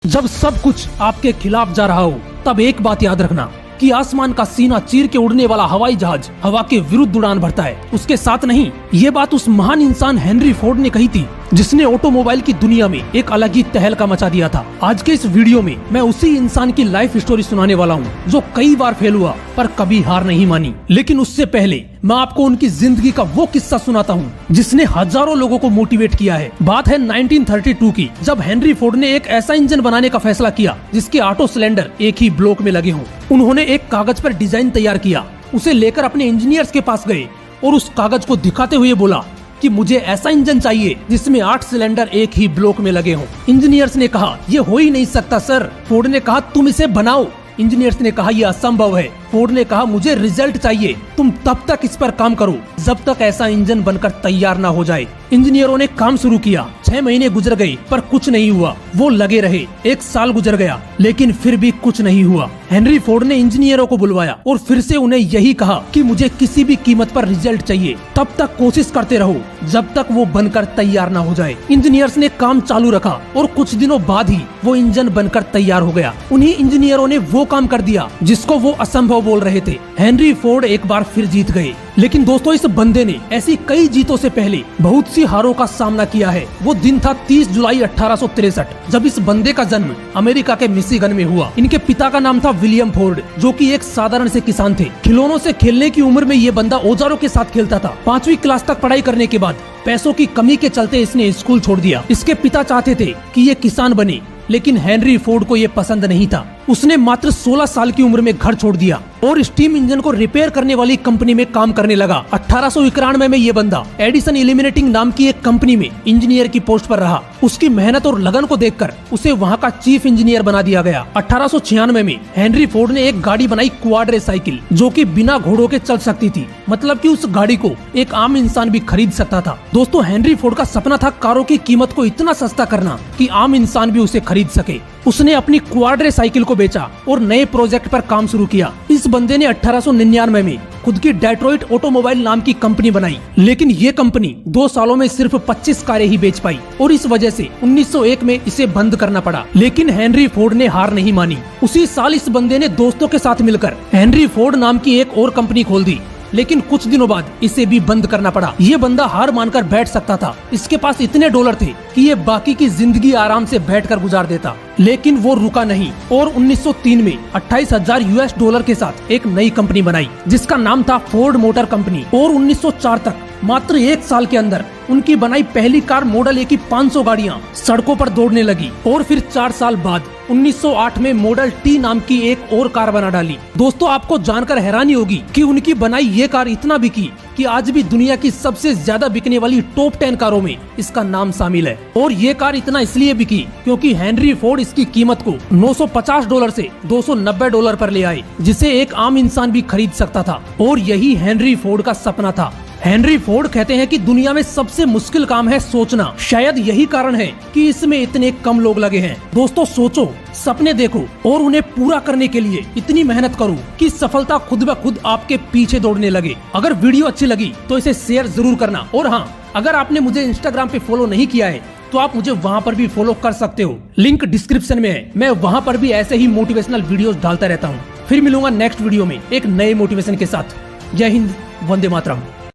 जब सब कुछ आपके खिलाफ जा रहा हो तब एक बात याद रखना कि आसमान का सीना चीर के उड़ने वाला हवाई जहाज हवा के विरुद्ध उड़ान भरता है, उसके साथ नहीं। ये बात उस महान इंसान हेनरी फोर्ड ने कही थी जिसने ऑटोमोबाइल की दुनिया में एक अलग ही तहलका मचा दिया था। आज के इस वीडियो में मैं उसी इंसान की लाइफ स्टोरी सुनाने वाला हूँ जो कई बार फेल हुआ पर कभी हार नहीं मानी। लेकिन उससे पहले मैं आपको उनकी जिंदगी का वो किस्सा सुनाता हूँ जिसने हजारों लोगों को मोटिवेट किया है। बात है 1932 की, जब हेनरी फोर्ड ने एक ऐसा इंजन बनाने का फैसला किया जिसके ऑटो सिलेंडर एक ही ब्लॉक में लगे हों। उन्होंने एक कागज पर डिजाइन तैयार किया, उसे लेकर अपने इंजीनियर्स के पास गए और उस कागज को दिखाते हुए बोला कि मुझे ऐसा इंजन चाहिए जिसमें 8 सिलेंडर एक ही ब्लॉक में लगे हों। इंजीनियर्स ने कहा ये हो ही नहीं सकता सर। फोर्ड ने कहा तुम इसे बनाओ। इंजीनियर्स ने कहा यह असंभव है। फोर्ड ने कहा मुझे रिजल्ट चाहिए, तुम तब तक इस पर काम करो जब तक ऐसा इंजन बनकर तैयार ना हो जाए। इंजीनियरों ने काम शुरू किया। 6 महीने गुजर गए पर कुछ नहीं हुआ। वो लगे रहे। 1 साल गुजर गया लेकिन फिर भी कुछ नहीं हुआ। हेनरी फोर्ड ने इंजीनियरों को बुलवाया और फिर से उन्हें यही कहा कि मुझे किसी भी कीमत पर रिजल्ट चाहिए, तब तक कोशिश करते रहो जब तक वो बनकर तैयार ना हो जाए। इंजीनियर्स ने काम चालू रखा और कुछ दिनों बाद ही वो इंजन बनकर तैयार हो गया। उन्हीं इंजीनियरों ने वो काम कर दिया जिसको वो असंभव बोल रहे थे। हेनरी फोर्ड एक बार फिर जीत गए। लेकिन दोस्तों इस बंदे ने ऐसी कई जीतों से पहले बहुत सी हारों का सामना किया है। वो दिन था 30 जुलाई 1863 जब इस बंदे का जन्म अमेरिका के मिशिगन में हुआ। इनके पिता का नाम था विलियम फोर्ड जो कि एक साधारण से किसान थे। खिलौनों से खेलने की उम्र में ये बंदा औजारों के साथ खेलता था। 5वीं क्लास तक पढ़ाई करने के बाद पैसों की कमी के चलते इसने स्कूल छोड़ दिया। इसके पिता चाहते थे कि ये किसान बने लेकिन हेनरी फोर्ड को ये पसंद नहीं था। उसने मात्र 16 साल की उम्र में घर छोड़ दिया और स्टीम इंजन को रिपेयर करने वाली कंपनी में काम करने लगा। 1891 में ये बंदा एडिसन इल्यूमिनेटिंग नाम की एक कंपनी में इंजीनियर की पोस्ट पर रहा। उसकी मेहनत और लगन को देखकर उसे वहां का चीफ इंजीनियर बना दिया गया। 1896 में हेनरी फोर्ड ने एक गाड़ी बनाई, क्वाड्रे साइकिल, जो कि बिना घोड़ों के चल सकती थी। मतलब कि उस गाड़ी को एक आम इंसान भी खरीद सकता था। दोस्तों हेनरी फोर्ड का सपना था कारों की कीमत को इतना सस्ता करना कि आम इंसान भी उसे खरीद सके। उसने अपनी क्वाड्रे साइकिल को बेचा और नए प्रोजेक्ट पर काम शुरू किया। इस बंदे ने 1899 में खुद की डेट्रॉइट ऑटोमोबाइल नाम की कंपनी बनाई। लेकिन ये कंपनी 2 सालों में सिर्फ 25 कारें ही बेच पाई और इस वजह से 1901 में इसे बंद करना पड़ा। लेकिन हेनरी फोर्ड ने हार नहीं मानी। उसी साल इस बंदे ने दोस्तों के साथ मिलकर हेनरी फोर्ड नाम की एक और कंपनी खोल दी। लेकिन कुछ दिनों बाद इसे भी बंद करना पड़ा। ये बंदा हार मानकर बैठ सकता था। इसके पास इतने डॉलर थे कि ये बाकी की जिंदगी आराम से बैठकर गुजार देता। लेकिन वो रुका नहीं और 1903 में 28,000 US डॉलर के साथ एक नई कंपनी बनाई जिसका नाम था फोर्ड मोटर कंपनी। और 1904 तक मात्र 1 साल के अंदर उनकी बनाई पहली कार मॉडल ए की 500 गाड़ियां सड़कों पर दौड़ने लगी। और फिर 4 साल बाद 1908 में मॉडल टी नाम की एक और कार बना डाली। दोस्तों आपको जानकर हैरानी होगी कि उनकी बनाई ये कार इतना बिकी कि आज भी दुनिया की सबसे ज्यादा बिकने वाली टॉप 10 कारों में इसका नाम शामिल है। और ये कार इतना इसलिए बिकी क्योंकि हेनरी फोर्ड इसकी कीमत को $950 से $290 पर ले आए, जिसे एक आम इंसान भी खरीद सकता था। और यही हेनरी फोर्ड का सपना था। हेनरी फोर्ड कहते हैं कि दुनिया में सबसे मुश्किल काम है सोचना। शायद यही कारण है कि इसमें इतने कम लोग लगे हैं। दोस्तों सोचो, सपने देखो और उन्हें पूरा करने के लिए इतनी मेहनत करो कि सफलता खुद ब खुद आपके पीछे दौड़ने लगे। अगर वीडियो अच्छी लगी तो इसे शेयर जरूर करना। और हाँ, अगर आपने मुझे इंस्टाग्राम पे फॉलो नहीं किया है तो आप मुझे वहाँ पर भी फॉलो कर सकते हो। लिंक डिस्क्रिप्शन में है। मैं वहाँ पर भी ऐसे ही मोटिवेशनल वीडियोस डालता रहता हूँ। फिर मिलूंगा नेक्स्ट वीडियो में एक नए मोटिवेशन के साथ। जय हिंद, वंदे मातरम।